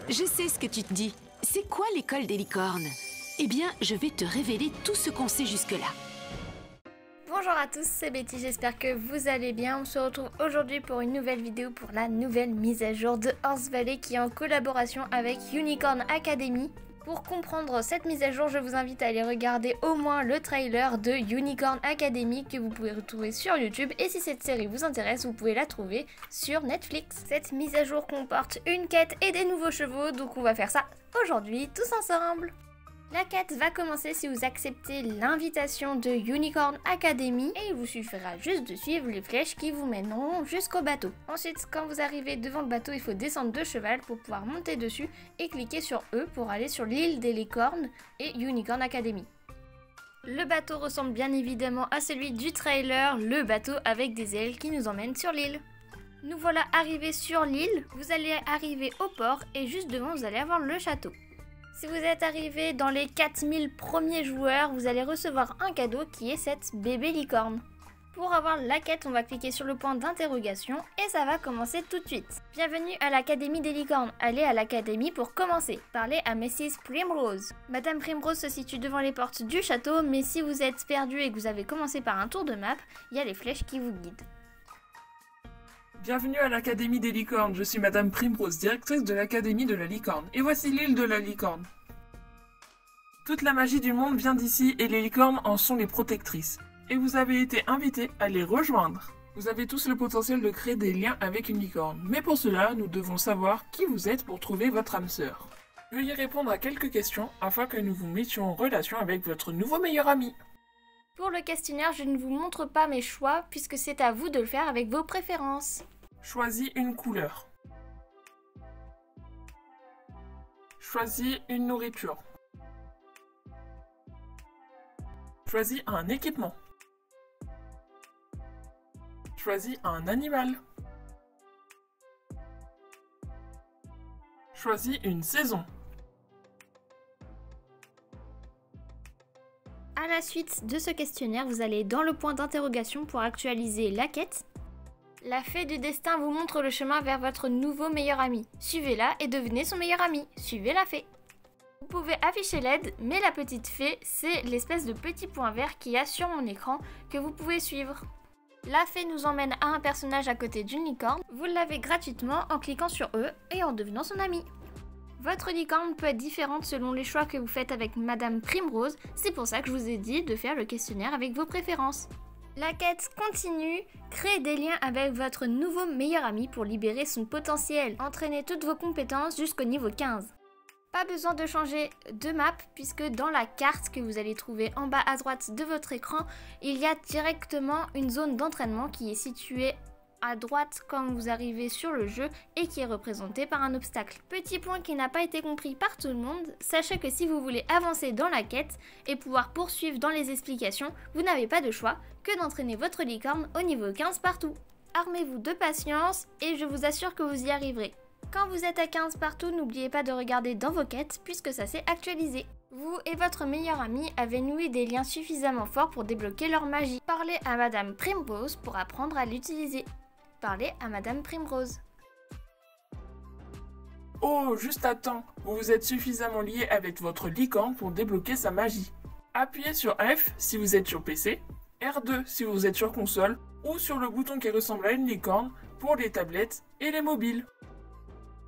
Je sais ce que tu te dis. C'est quoi l'école des licornes? Eh bien, je vais te révéler tout ce qu'on sait jusque-là. Bonjour à tous, c'est Betty, j'espère que vous allez bien. On se retrouve aujourd'hui pour une nouvelle vidéo pour la nouvelle mise à jour de Horse Valley qui est en collaboration avec Unicorn Academy. Pour comprendre cette mise à jour, je vous invite à aller regarder au moins le trailer de Unicorn Academy que vous pouvez retrouver sur YouTube. Et si cette série vous intéresse, vous pouvez la trouver sur Netflix. Cette mise à jour comporte une quête et des nouveaux chevaux, donc on va faire ça aujourd'hui tous ensemble. La quête va commencer si vous acceptez l'invitation de Unicorn Academy et il vous suffira juste de suivre les flèches qui vous mèneront jusqu'au bateau. Ensuite, quand vous arrivez devant le bateau, il faut descendre de cheval pour pouvoir monter dessus et cliquer sur E pour aller sur l'île des licornes et Unicorn Academy. Le bateau ressemble bien évidemment à celui du trailer, le bateau avec des ailes qui nous emmène sur l'île. Nous voilà arrivés sur l'île, vous allez arriver au port et juste devant vous allez avoir le château. Si vous êtes arrivé dans les 4000 premiers joueurs, vous allez recevoir un cadeau qui est cette bébé licorne. Pour avoir la quête, on va cliquer sur le point d'interrogation et ça va commencer tout de suite. Bienvenue à l'Académie des licornes. Allez à l'Académie pour commencer. Parlez à Mrs. Primrose. Madame Primrose se situe devant les portes du château, mais si vous êtes perdu et que vous avez commencé par un tour de map, il y a les flèches qui vous guident. Bienvenue à l'Académie des licornes, je suis Madame Primrose, directrice de l'Académie de la licorne. Et voici l'île de la licorne. Toute la magie du monde vient d'ici et les licornes en sont les protectrices. Et vous avez été invités à les rejoindre. Vous avez tous le potentiel de créer des liens avec une licorne. Mais pour cela, nous devons savoir qui vous êtes pour trouver votre âme sœur. Veuillez répondre à quelques questions afin que nous vous mettions en relation avec votre nouveau meilleur ami. Pour le questionnaire, je ne vous montre pas mes choix puisque c'est à vous de le faire avec vos préférences. Choisis une couleur. Choisis une nourriture. Choisis un équipement. Choisis un animal. Choisis une saison. À la suite de ce questionnaire, vous allez dans le point d'interrogation pour actualiser la quête. La fée du destin vous montre le chemin vers votre nouveau meilleur ami. Suivez-la et devenez son meilleur ami. Suivez la fée. Vous pouvez afficher l'aide, mais la petite fée, c'est l'espèce de petit point vert qu'il y a sur mon écran que vous pouvez suivre. La fée nous emmène à un personnage à côté d'une licorne. Vous l'avez gratuitement en cliquant sur E et en devenant son ami. Votre licorne peut être différente selon les choix que vous faites avec Madame Primrose. C'est pour ça que je vous ai dit de faire le questionnaire avec vos préférences. La quête continue, créez des liens avec votre nouveau meilleur ami pour libérer son potentiel. Entraînez toutes vos compétences jusqu'au niveau 15. Pas besoin de changer de map puisque dans la carte que vous allez trouver en bas à droite de votre écran, il y a directement une zone d'entraînement qui est située à droite quand vous arrivez sur le jeu et qui est représentée par un obstacle. Petit point qui n'a pas été compris par tout le monde, sachez que si vous voulez avancer dans la quête et pouvoir poursuivre dans les explications, vous n'avez pas de choix que d'entraîner votre licorne au niveau 15 partout. Armez-vous de patience et je vous assure que vous y arriverez. Quand vous êtes à 15 partout, n'oubliez pas de regarder dans vos quêtes puisque ça s'est actualisé. Vous et votre meilleur ami avez noué des liens suffisamment forts pour débloquer leur magie. Parlez à Madame Primrose pour apprendre à l'utiliser. Parlez à Madame Primrose. Oh, juste à temps, vous vous êtes suffisamment lié avec votre licorne pour débloquer sa magie. Appuyez sur F si vous êtes sur PC, R2 si vous êtes sur console, ou sur le bouton qui ressemble à une licorne pour les tablettes et les mobiles.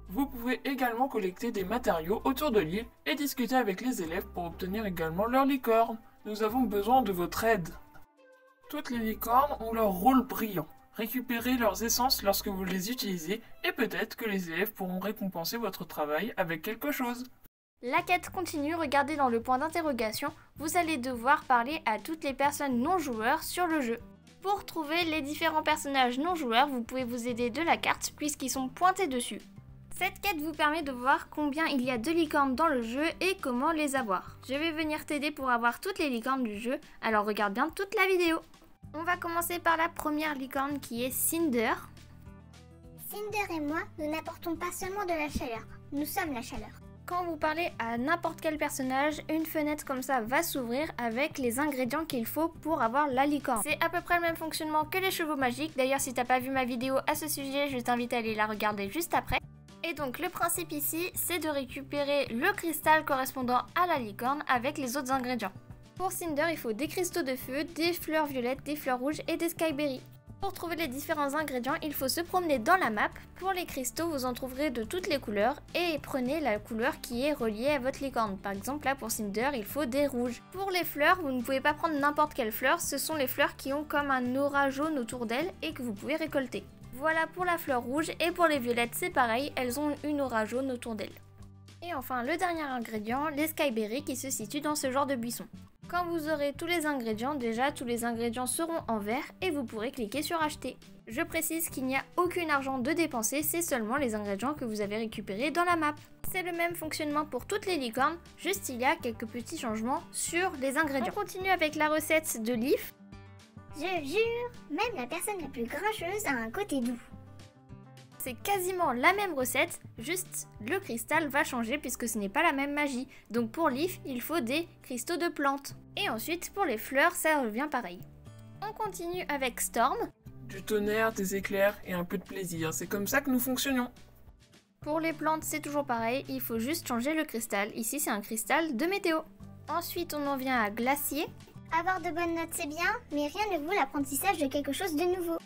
Vous pouvez également collecter des matériaux autour de l'île et discuter avec les élèves pour obtenir également leur licorne. Nous avons besoin de votre aide. Toutes les licornes ont leur rôle brillant. Récupérez leurs essences lorsque vous les utilisez et peut-être que les élèves pourront récompenser votre travail avec quelque chose. La quête continue, regardez dans le point d'interrogation, vous allez devoir parler à toutes les personnes non joueurs sur le jeu. Pour trouver les différents personnages non joueurs, vous pouvez vous aider de la carte puisqu'ils sont pointés dessus. Cette quête vous permet de voir combien il y a de licornes dans le jeu et comment les avoir. Je vais venir t'aider pour avoir toutes les licornes du jeu, alors regarde bien toute la vidéo. On va commencer par la première licorne qui est Cinder. Cinder et moi, nous n'apportons pas seulement de la chaleur, nous sommes la chaleur. Quand vous parlez à n'importe quel personnage, une fenêtre comme ça va s'ouvrir avec les ingrédients qu'il faut pour avoir la licorne. C'est à peu près le même fonctionnement que les chevaux magiques. D'ailleurs, si t'as pas vu ma vidéo à ce sujet, je t'invite à aller la regarder juste après. Et donc le principe ici, c'est de récupérer le cristal correspondant à la licorne avec les autres ingrédients. Pour Cinder, il faut des cristaux de feu, des fleurs violettes, des fleurs rouges et des skyberries. Pour trouver les différents ingrédients, il faut se promener dans la map. Pour les cristaux, vous en trouverez de toutes les couleurs et prenez la couleur qui est reliée à votre licorne. Par exemple, là pour Cinder, il faut des rouges. Pour les fleurs, vous ne pouvez pas prendre n'importe quelle fleur, ce sont les fleurs qui ont comme un aura jaune autour d'elles et que vous pouvez récolter. Voilà pour la fleur rouge et pour les violettes, c'est pareil, elles ont une aura jaune autour d'elles. Et enfin, le dernier ingrédient, les skyberries qui se situent dans ce genre de buisson. Quand vous aurez tous les ingrédients, déjà tous les ingrédients seront en vert et vous pourrez cliquer sur acheter. Je précise qu'il n'y a aucun argent de dépenser, c'est seulement les ingrédients que vous avez récupérés dans la map. C'est le même fonctionnement pour toutes les licornes, juste il y a quelques petits changements sur les ingrédients. On continue avec la recette de Leaf. Je jure, même la personne la plus grincheuse a un côté doux. C'est quasiment la même recette, juste le cristal va changer puisque ce n'est pas la même magie. Donc pour Leaf, il faut des cristaux de plantes. Et ensuite pour les fleurs, ça revient pareil. On continue avec Storm. Du tonnerre, des éclairs et un peu de plaisir. C'est comme ça que nous fonctionnons. Pour les plantes, c'est toujours pareil, il faut juste changer le cristal. Ici, c'est un cristal de météo. Ensuite, on en vient à Glacier. Avoir de bonnes notes, c'est bien, mais rien ne vaut l'apprentissage de quelque chose de nouveau.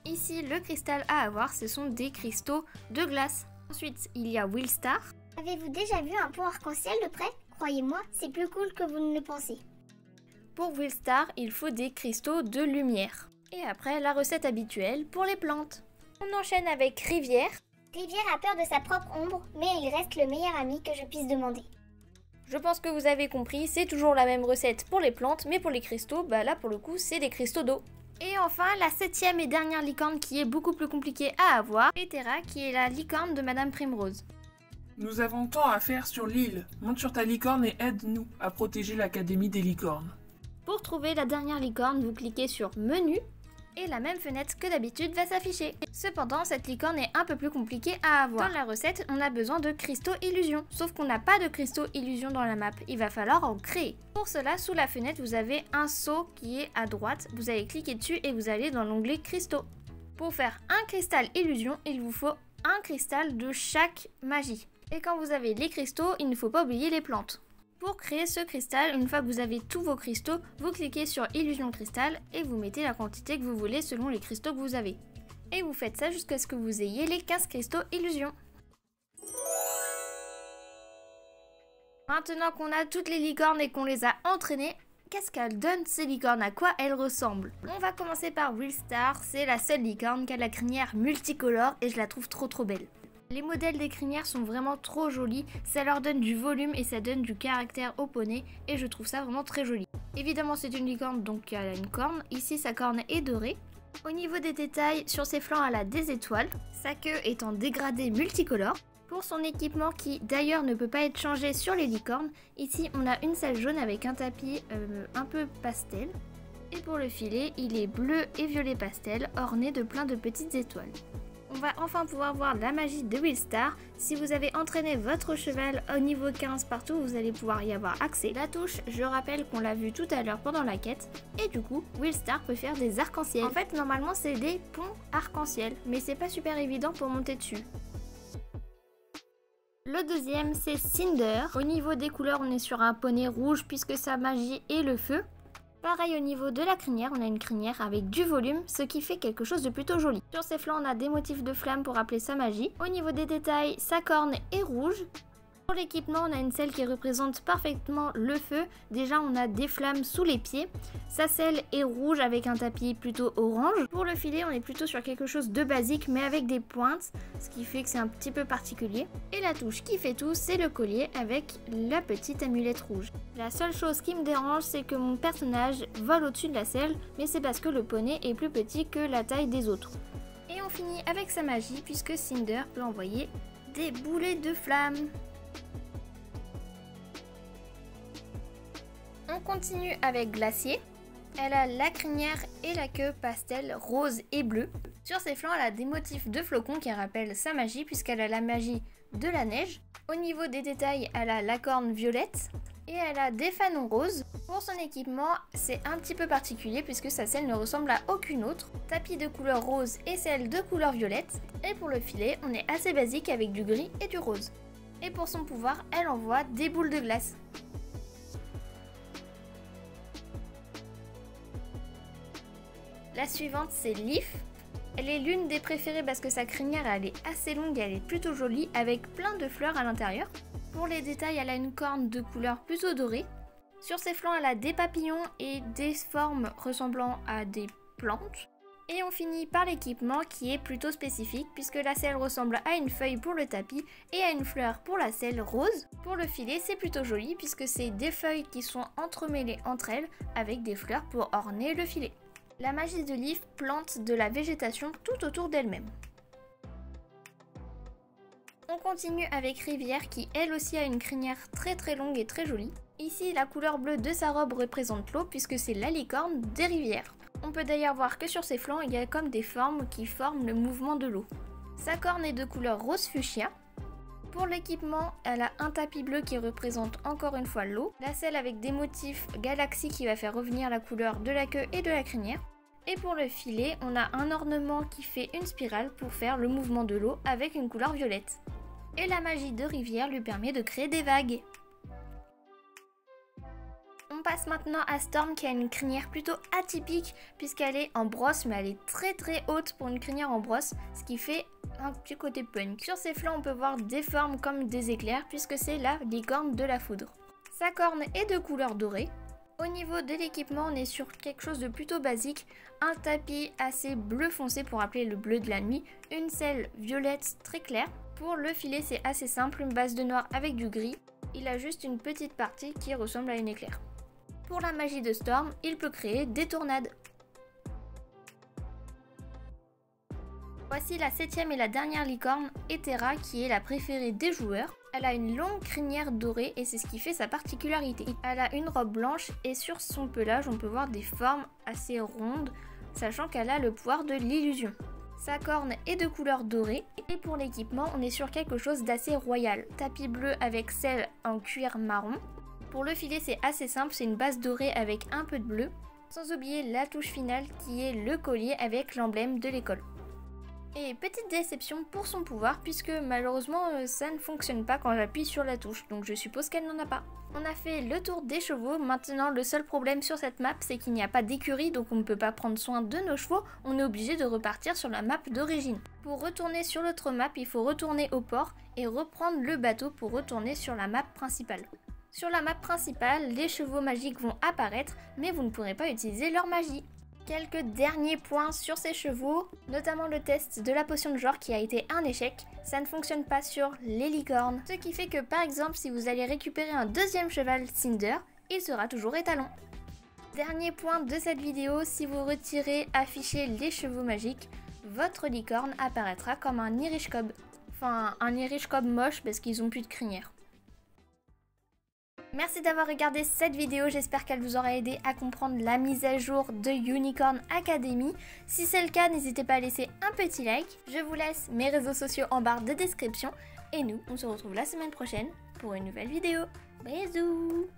Ici, le cristal à avoir, ce sont des cristaux de glace. Ensuite, il y a Willstar. Avez-vous déjà vu un pont arc-en-ciel de près? Croyez-moi, c'est plus cool que vous ne le pensez. Pour Willstar, il faut des cristaux de lumière. Et après, la recette habituelle pour les plantes. On enchaîne avec Rivière. Rivière a peur de sa propre ombre, mais il reste le meilleur ami que je puisse demander. Je pense que vous avez compris, c'est toujours la même recette pour les plantes, mais pour les cristaux, bah là pour le coup, c'est des cristaux d'eau. Et enfin, la 7e et dernière licorne qui est beaucoup plus compliquée à avoir, Petera, qui est la licorne de Madame Primrose. Nous avons tant à faire sur l'île. Monte sur ta licorne et aide-nous à protéger l'Académie des licornes. Pour trouver la dernière licorne, vous cliquez sur Menu et la même fenêtre que d'habitude va s'afficher. Cependant, cette licorne est un peu plus compliquée à avoir. Dans la recette, on a besoin de cristaux illusion. Sauf qu'on n'a pas de cristaux illusion dans la map. Il va falloir en créer. Pour cela, sous la fenêtre, vous avez un seau qui est à droite. Vous allez cliquer dessus et vous allez dans l'onglet cristaux. Pour faire un cristal illusion, il vous faut un cristal de chaque magie. Et quand vous avez les cristaux, il ne faut pas oublier les plantes. Pour créer ce cristal, une fois que vous avez tous vos cristaux, vous cliquez sur Illusion Cristal et vous mettez la quantité que vous voulez selon les cristaux que vous avez. Et vous faites ça jusqu'à ce que vous ayez les 15 cristaux Illusion. Maintenant qu'on a toutes les licornes et qu'on les a entraînées, qu'est-ce qu'elles donnent ces licornes? À quoi elles ressemblent? On va commencer par Willstar, c'est la seule licorne qui a la crinière multicolore et je la trouve trop belle. Les modèles des crinières sont vraiment trop jolis, ça leur donne du volume et ça donne du caractère au poney et je trouve ça vraiment très joli. Évidemment c'est une licorne donc elle a une corne, ici sa corne est dorée. Au niveau des détails, sur ses flancs elle a des étoiles, sa queue est en dégradé multicolore. Pour son équipement qui d'ailleurs ne peut pas être changé sur les licornes, ici on a une selle jaune avec un tapis un peu pastel. Et pour le filet, il est bleu et violet pastel orné de plein de petites étoiles. On va enfin pouvoir voir la magie de Willstar. Si vous avez entraîné votre cheval au niveau 15 partout, vous allez pouvoir y avoir accès. La touche, je rappelle qu'on l'a vu tout à l'heure pendant la quête. Et du coup, Willstar peut faire des arcs-en-ciel. En fait, normalement, c'est des ponts arc-en-ciel. Mais c'est pas super évident pour monter dessus. Le deuxième, c'est Cinder. Au niveau des couleurs, on est sur un poney rouge puisque sa magie est le feu. Pareil au niveau de la crinière, on a une crinière avec du volume, ce qui fait quelque chose de plutôt joli. Sur ses flancs, on a des motifs de flammes pour rappeler sa magie. Au niveau des détails, sa corne est rouge. Pour l'équipement, on a une selle qui représente parfaitement le feu. Déjà, on a des flammes sous les pieds. Sa selle est rouge avec un tapis plutôt orange. Pour le filet, on est plutôt sur quelque chose de basique mais avec des pointes, ce qui fait que c'est un petit peu particulier. Et la touche qui fait tout, c'est le collier avec la petite amulette rouge. La seule chose qui me dérange, c'est que mon personnage vole au-dessus de la selle, mais c'est parce que le poney est plus petit que la taille des autres. Et on finit avec sa magie puisque Cinder peut envoyer des boulets de flammes. On continue avec Glacier. Elle a la crinière et la queue pastel rose et bleu. Sur ses flancs, elle a des motifs de flocons qui rappellent sa magie puisqu'elle a la magie de la neige. Au niveau des détails, elle a la corne violette. Et elle a des fanons roses. Pour son équipement, c'est un petit peu particulier puisque sa selle ne ressemble à aucune autre. Tapis de couleur rose et selle de couleur violette. Et pour le filet, on est assez basique avec du gris et du rose. Et pour son pouvoir, elle envoie des boules de glace. La suivante, c'est Leaf. Elle est l'une des préférées parce que sa crinière elle est assez longue et elle est plutôt jolie avec plein de fleurs à l'intérieur. Pour les détails, elle a une corne de couleur plutôt dorée. Sur ses flancs, elle a des papillons et des formes ressemblant à des plantes. Et on finit par l'équipement qui est plutôt spécifique puisque la selle ressemble à une feuille pour le tapis et à une fleur pour la selle rose. Pour le filet, c'est plutôt joli puisque c'est des feuilles qui sont entremêlées entre elles avec des fleurs pour orner le filet. La magie de Leaf plante de la végétation tout autour d'elle-même. On continue avec Rivière qui elle aussi a une crinière très longue et très jolie. Ici la couleur bleue de sa robe représente l'eau puisque c'est la licorne des rivières. On peut d'ailleurs voir que sur ses flancs il y a comme des formes qui forment le mouvement de l'eau. Sa corne est de couleur rose fuchsia. Pour l'équipement, elle a un tapis bleu qui représente encore une fois l'eau, la selle avec des motifs galaxie qui va faire revenir la couleur de la queue et de la crinière. Et pour le filet, on a un ornement qui fait une spirale pour faire le mouvement de l'eau avec une couleur violette. Et la magie de Rivière lui permet de créer des vagues. On passe maintenant à Storm qui a une crinière plutôt atypique puisqu'elle est en brosse mais elle est très haute pour une crinière en brosse, ce qui fait un petit côté punk. Sur ses flancs on peut voir des formes comme des éclairs puisque c'est la licorne de la foudre. Sa corne est de couleur dorée. Au niveau de l'équipement on est sur quelque chose de plutôt basique, un tapis assez bleu foncé pour rappeler le bleu de la nuit, une selle violette très claire. Pour le filet c'est assez simple, une base de noir avec du gris, il a juste une petite partie qui ressemble à une éclair. Pour la magie de Storm, il peut créer des tornades. Voici la 7e et la dernière licorne, Ethera, qui est la préférée des joueurs. Elle a une longue crinière dorée et c'est ce qui fait sa particularité. Elle a une robe blanche et sur son pelage on peut voir des formes assez rondes, sachant qu'elle a le pouvoir de l'illusion. Sa corne est de couleur dorée et pour l'équipement on est sur quelque chose d'assez royal. Tapis bleu avec selle en cuir marron. Pour le filet c'est assez simple, c'est une base dorée avec un peu de bleu. Sans oublier la touche finale qui est le collier avec l'emblème de l'école. Et petite déception pour son pouvoir puisque malheureusement ça ne fonctionne pas quand j'appuie sur la touche, donc je suppose qu'elle n'en a pas. On a fait le tour des chevaux, maintenant le seul problème sur cette map c'est qu'il n'y a pas d'écurie donc on ne peut pas prendre soin de nos chevaux, on est obligé de repartir sur la map d'origine. Pour retourner sur l'autre map il faut retourner au port et reprendre le bateau pour retourner sur la map principale. Sur la map principale, les chevaux magiques vont apparaître mais vous ne pourrez pas utiliser leur magie. Quelques derniers points sur ces chevaux, notamment le test de la potion de genre qui a été un échec. Ça ne fonctionne pas sur les licornes. Ce qui fait que par exemple si vous allez récupérer un deuxième cheval Cinder, il sera toujours étalon. Dernier point de cette vidéo, si vous retirez afficher les chevaux magiques, votre licorne apparaîtra comme un Irish Cob. Enfin un Irish Cob moche parce qu'ils ont plus de crinière. Merci d'avoir regardé cette vidéo, j'espère qu'elle vous aura aidé à comprendre la mise à jour de Unicorn Academy. Si c'est le cas, n'hésitez pas à laisser un petit like. Je vous laisse mes réseaux sociaux en barre de description. Et nous, on se retrouve la semaine prochaine pour une nouvelle vidéo. Bisous!